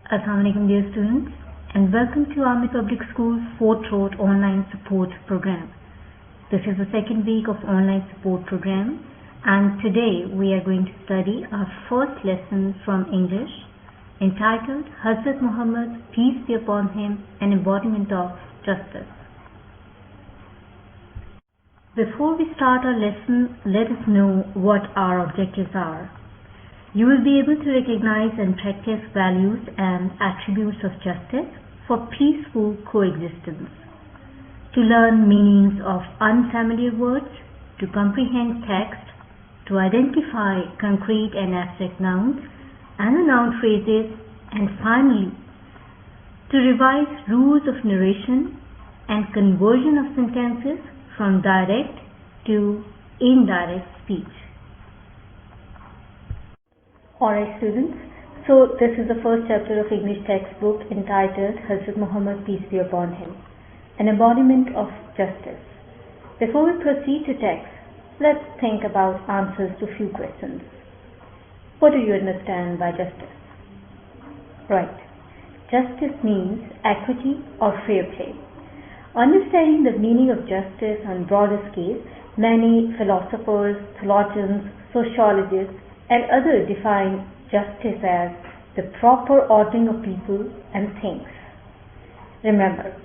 Assalamu alaikum dear students, and welcome to Army Public School's 4th Road Online Support Program. This is the second week of online support program, and today we are going to study our first lesson from English entitled Hazrat Muhammad, peace be upon him, an embodiment of justice. Before we start our lesson, let us know what our objectives are. You will be able to recognize and practice values and attributes of justice for peaceful coexistence, to learn meanings of unfamiliar words, to comprehend text, to identify concrete and abstract nouns and noun phrases, and finally, to revise rules of narration and conversion of sentences from direct to indirect speech. Alright students, so this is the first chapter of English textbook entitled Hazrat Muhammad, peace be upon him, an embodiment of justice. Before we proceed to text, let's think about answers to few questions. What do you understand by justice? Right. Justice means equity or fair play. Understanding the meaning of justice on broader scale, many philosophers, theologians, sociologists, and others define justice as the proper ordering of people and things. Remember,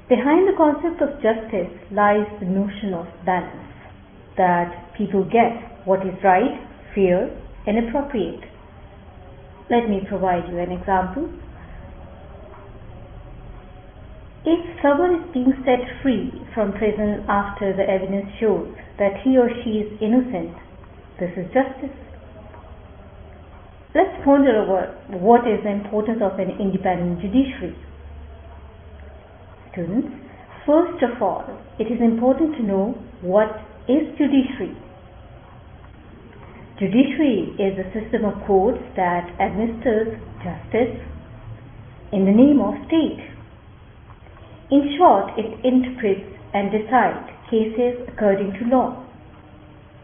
behind the concept of justice lies the notion of balance, that people get what is right, fair, and appropriate. Let me provide you an example. If someone is being set free from prison after the evidence shows that he or she is innocent, this is justice. Let's ponder over what is the importance of an independent judiciary. Students, first of all, it is important to know what is judiciary. Judiciary is a system of courts that administers justice in the name of state. In short, it interprets and decides cases according to law.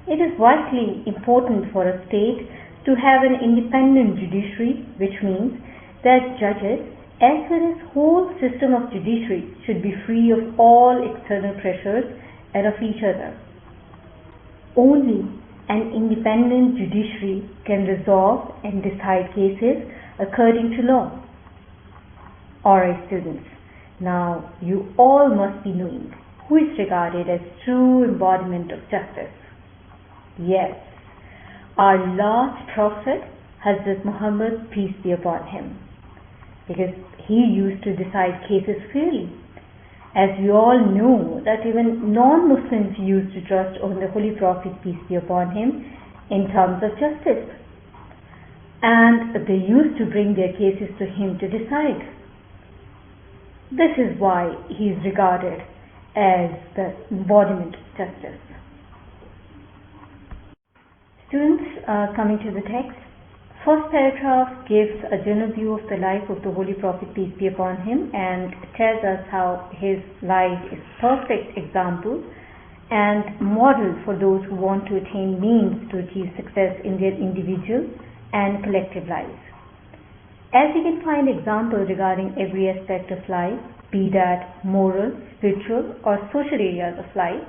It is vitally important for a state to have an independent judiciary, which means that judges as well as whole system of judiciary should be free of all external pressures and of each other. Only an independent judiciary can resolve and decide cases according to law. Alright students, now you all must be knowing who is regarded as true embodiment of justice. Yes, our last prophet, Hazrat Muhammad, peace be upon him, because he used to decide cases fairly. As we all know that even non-Muslims used to trust on the Holy Prophet, peace be upon him, in terms of justice, and they used to bring their cases to him to decide. This is why he is regarded as the embodiment of justice. Students, coming to the text, first paragraph gives a general view of the life of the Holy Prophet, peace be upon him, and tells us how his life is perfect example and model for those who want to attain means to achieve success in their individual and collective lives. As we can find examples regarding every aspect of life, be that moral, spiritual, or social areas of life,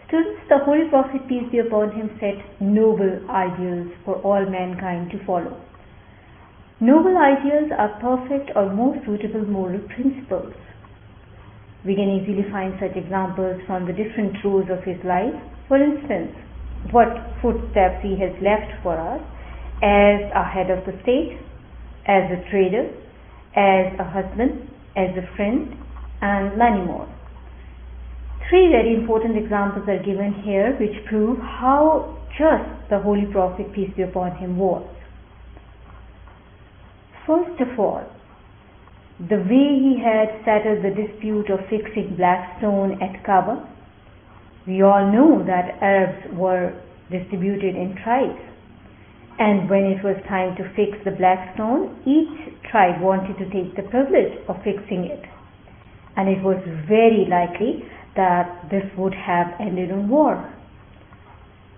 students, the Holy Prophet, peace be upon him, set noble ideals for all mankind to follow. Noble ideals are perfect or more suitable moral principles. We can easily find such examples from the different roles of his life. For instance, what footsteps he has left for us as a head of the state, as a trader, as a husband, as a friend, and many more. Three very important examples are given here which prove how just the Holy Prophet, peace be upon him, was. First of all, the way he had settled the dispute of fixing black stone at Kaaba. We all know that Arabs were distributed in tribes, and when it was time to fix the black stone, each tribe wanted to take the privilege of fixing it, and it was very likely that this would have ended in war.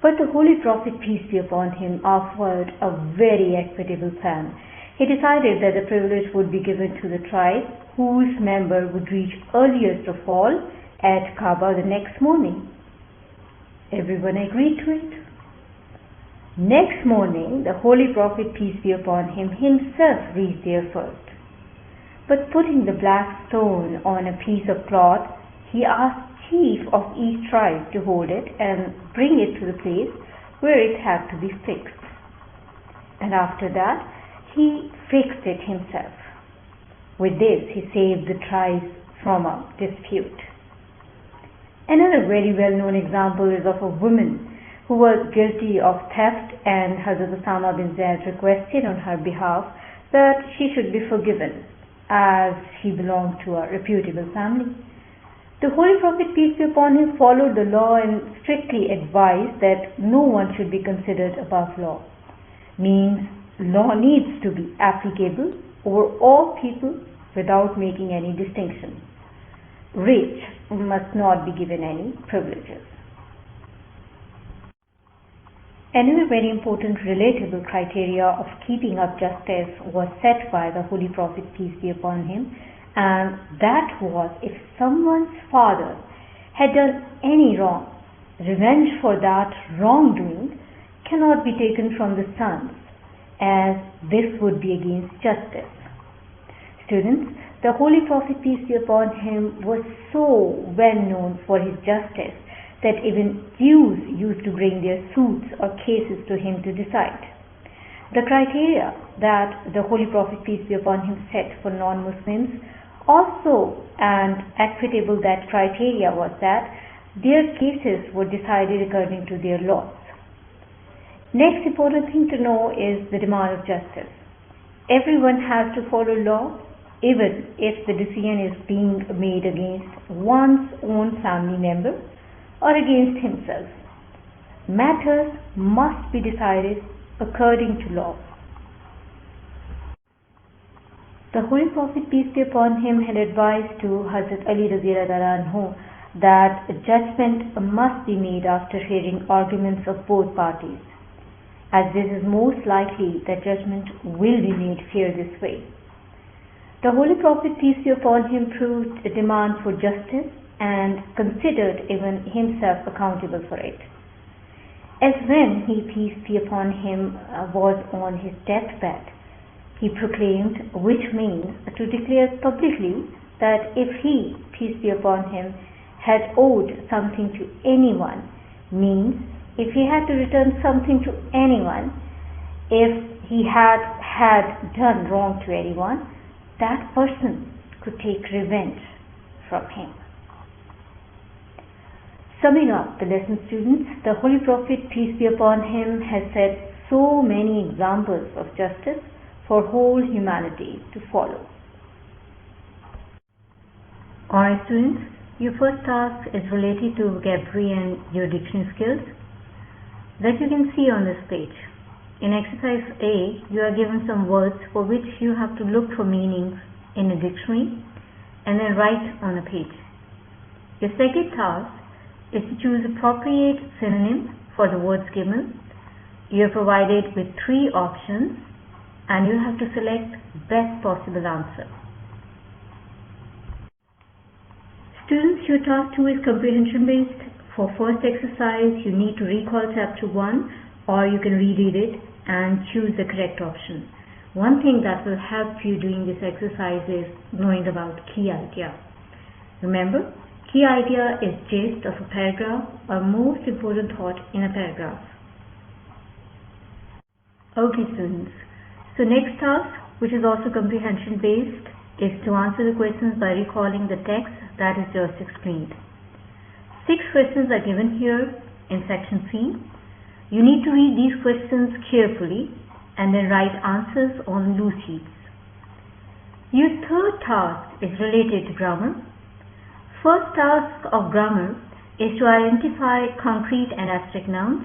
But the Holy Prophet, peace be upon him, offered a very equitable plan. He decided that the privilege would be given to the tribe whose member would reach earliest of all at Kaaba the next morning. Everyone agreed to it. Next morning, the Holy Prophet, peace be upon him, himself reached there first. But putting the black stone on a piece of cloth, he asked chief of each tribe to hold it and bring it to the place where it had to be fixed. And after that, he fixed it himself. With this, he saved the tribes from a dispute. Another very well-known example is of a woman who was guilty of theft, and Hazrat Osama bin Zaid requested on her behalf that she should be forgiven, as she belonged to a reputable family. The Holy Prophet, peace be upon him, followed the law and strictly advised that no one should be considered above law. Means law needs to be applicable over all people without making any distinction. Rich must not be given any privileges. Another very important relatable criteria of keeping up justice was set by the Holy Prophet, peace be upon him, and that was if someone's father had done any wrong, revenge for that wrongdoing cannot be taken from the sons, as this would be against justice. Students, the Holy Prophet, peace be upon him, was so well known for his justice that even Jews used to bring their suits or cases to him to decide. The criteria that the Holy Prophet, peace be upon him, set for non-Muslims also, and equitable that criteria was that their cases were decided according to their laws. Next important thing to know is the demand of justice. Everyone has to follow law, even if the decision is being made against one's own family member or against himself. Matters must be decided according to law. The Holy Prophet, peace be upon him, had advised to Hazrat Ali radhiyallahu anhu that a judgment must be made after hearing arguments of both parties, as this is most likely that judgment will be made fair this way. The Holy Prophet, peace be upon him, proved a demand for justice and considered even himself accountable for it. As when he, peace be upon him, was on his deathbed, he proclaimed, which means to declare publicly that if he, peace be upon him, had owed something to anyone, means if he had to return something to anyone, if he had done wrong to anyone, that person could take revenge from him. Summing up the lesson, students, the Holy Prophet, peace be upon him, has set so many examples of justice for whole humanity to follow. Alright students, your first task is related to vocabulary and your dictionary skills that you can see on this page. In exercise A, you are given some words for which you have to look for meanings in a dictionary and then write on a page. Your second task is to choose appropriate synonym for the words given. You are provided with 3 options and you have to select best possible answer. Students, your task 2 is comprehension based. For first exercise, you need to recall chapter 1 or you can reread it and choose the correct option. One thing that will help you doing this exercise is knowing about key idea. Remember, key idea is gist of a paragraph or most important thought in a paragraph. Okay students, so next task, which is also comprehension based, is to answer the questions by recalling the text that is just explained. 6 questions are given here in section C. You need to read these questions carefully and then write answers on loose sheets. Your third task is related to grammar. First task of grammar is to identify concrete and abstract nouns.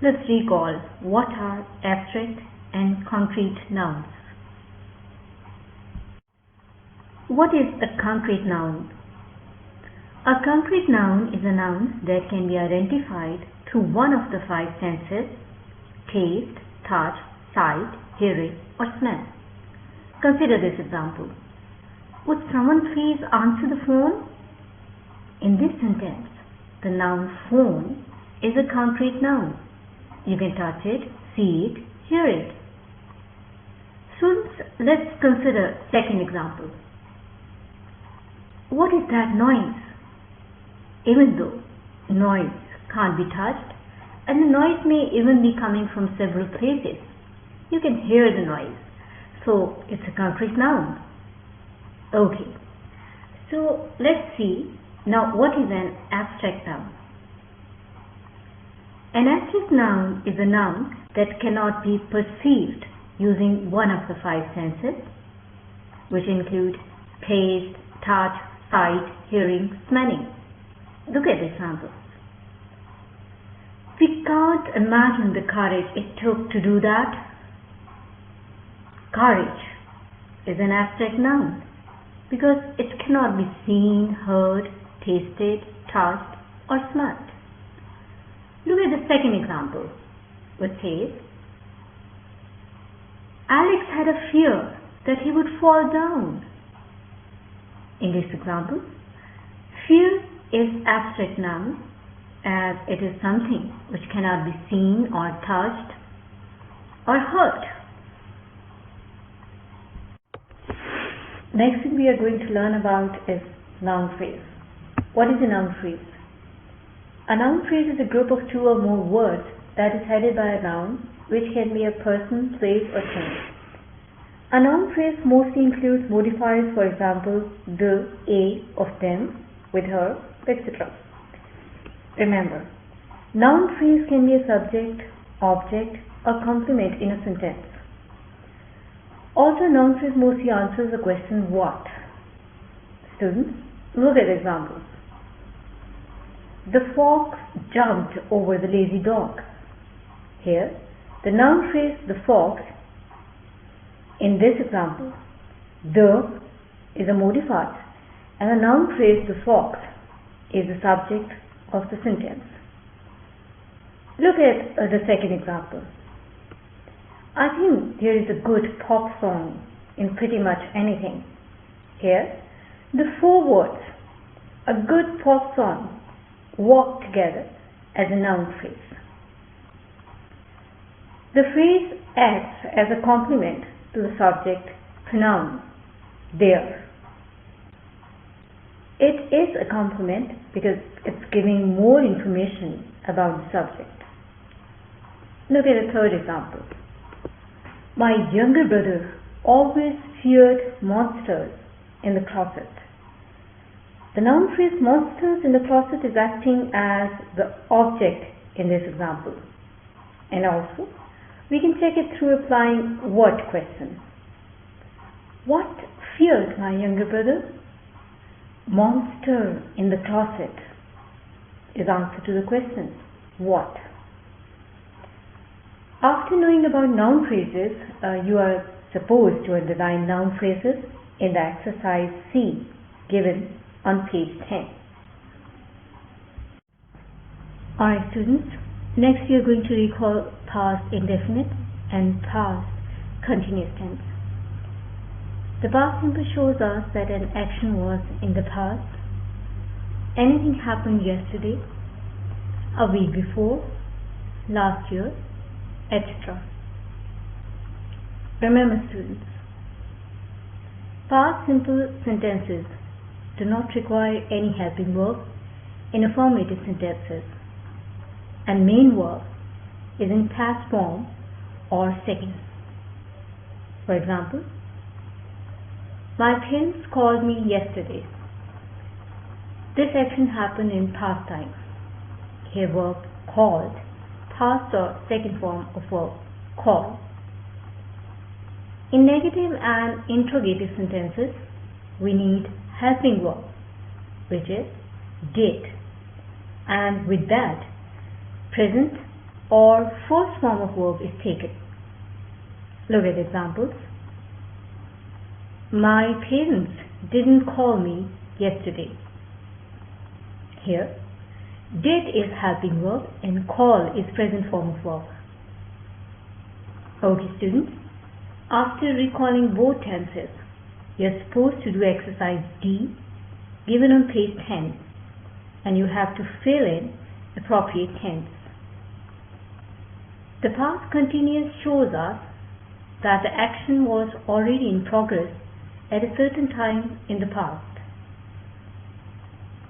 Let's recall what are abstract and concrete nouns. What is a concrete noun? A concrete noun is a noun that can be identified through one of the 5 senses: taste, touch, sight, hearing, or smell. Consider this example. Would someone please answer the phone? In this sentence, the noun phone is a concrete noun. You can touch it, see it, hear it. Students, let's consider second example. What is that noise? Even though noise can't be touched, and the noise may even be coming from several places, you can hear the noise. So it's a concrete noun. Okay. So let's see now what is an abstract noun. An abstract noun is a noun that cannot be perceived using one of the five senses, which include taste, touch, sight, hearing, smelling. Look at the examples. We can't imagine the courage it took to do that. Courage is an abstract noun because it cannot be seen, heard, tasted, touched, or smelled. Look at the second example, which says, Alex had a fear that he would fall down. In this example, fear is abstract noun as it is something which cannot be seen or touched or heard. Next thing we are going to learn about is noun phrase. What is a noun phrase? A noun phrase is a group of two or more words that is headed by a noun, which can be a person, place, or thing. A noun phrase mostly includes modifiers, for example, the, a, of them, with her, etc. Remember, noun phrase can be a subject, object, or complement in a sentence. Also, noun phrase mostly answers the question what. Students, look at examples. The fox jumped over the lazy dog. Here, the noun phrase the fox, in this example, the is a modifier and the noun phrase the fox is the subject of the sentence. Look at the second example. I think there is a good pop song in pretty much anything. Here, the four words, a good pop song, walk together as a noun phrase. The phrase acts as a complement to the subject pronoun, there. It is a complement because it's giving more information about the subject. Look at a third example. My younger brother always feared monsters in the closet. The noun phrase monsters in the closet is acting as the object in this example. And also, we can check it through applying what question. What feared my younger brother? Monster in the closet is answer to the question, what? After knowing about noun phrases, you are supposed to underline noun phrases in the exercise C given on page 10. Alright students, next we are going to recall past indefinite and past continuous tense. The past simple shows us that an action was in the past, anything happened yesterday, a week before, last year, etc. Remember students, past simple sentences do not require any helping verb in affirmative sentences, and main verb is in past form or second. For example, my parents called me yesterday. This action happened in past time. Here verb called, past or second form of verb call. In negative and interrogative sentences, we need helping verb, which is did, and with that, present or first form of verb is taken. Look at examples. My parents didn't call me yesterday. Here, did is helping verb and call is present form of verb. Okay students, After recalling both tenses, you're supposed to do exercise D given on page 10, and you have to fill in appropriate tense. The past continuous shows us that the action was already in progress at a certain time in the past.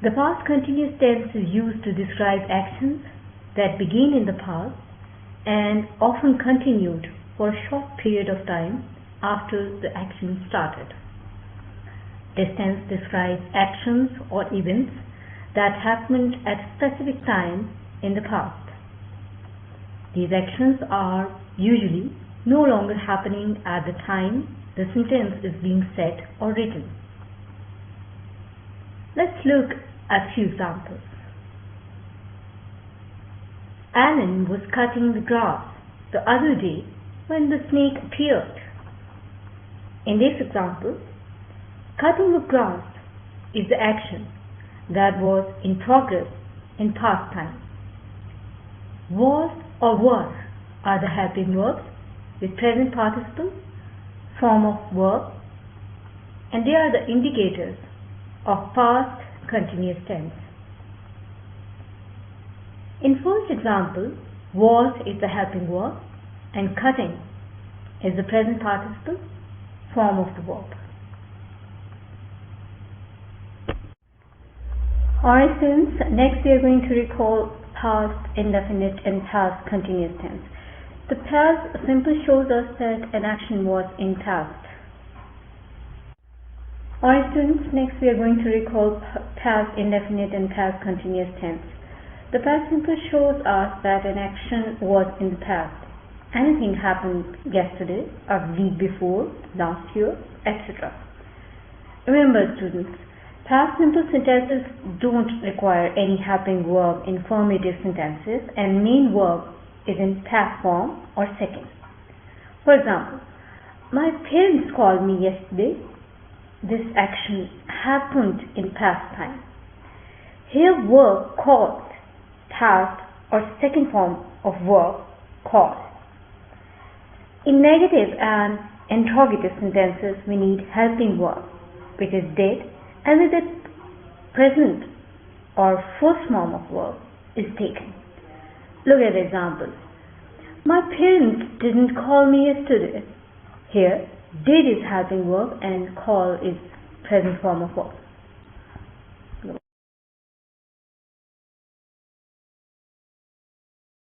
The past continuous tense is used to describe actions that began in the past and often continued for a short period of time after the action started. This tense describes actions or events that happened at a specific time in the past. These actions are usually no longer happening at the time the sentence is being said or written. Let's look at a few examples. Alan was cutting the grass the other day when the snake appeared. In this example, cutting of grass is the action that was in progress in past time. Was or were are the helping verbs with present participle, form of verb, and they are the indicators of past continuous tense. In first example, was is the helping verb and cutting is the present participle, form of the verb. Alright students, next we are going to recall past indefinite and past continuous tense. The past simple shows us that an action was in past. Alright students, next we are going to recall past indefinite and past continuous tense. The past simple shows us that an action was in the past. Anything happened yesterday, a week before, last year, etc. Remember students, past simple sentences don't require any helping verb in formative sentences, and main verb is in past form or second. For example, my parents called me yesterday. This action happened in past time. Here verb called, past or second form of verb called. In negative and interrogative sentences, we need helping verb, which is did, and with the present or first form of verb is taken. Look at the examples. My parents didn't call me yesterday. Here, did is helping verb and call is present form of verb.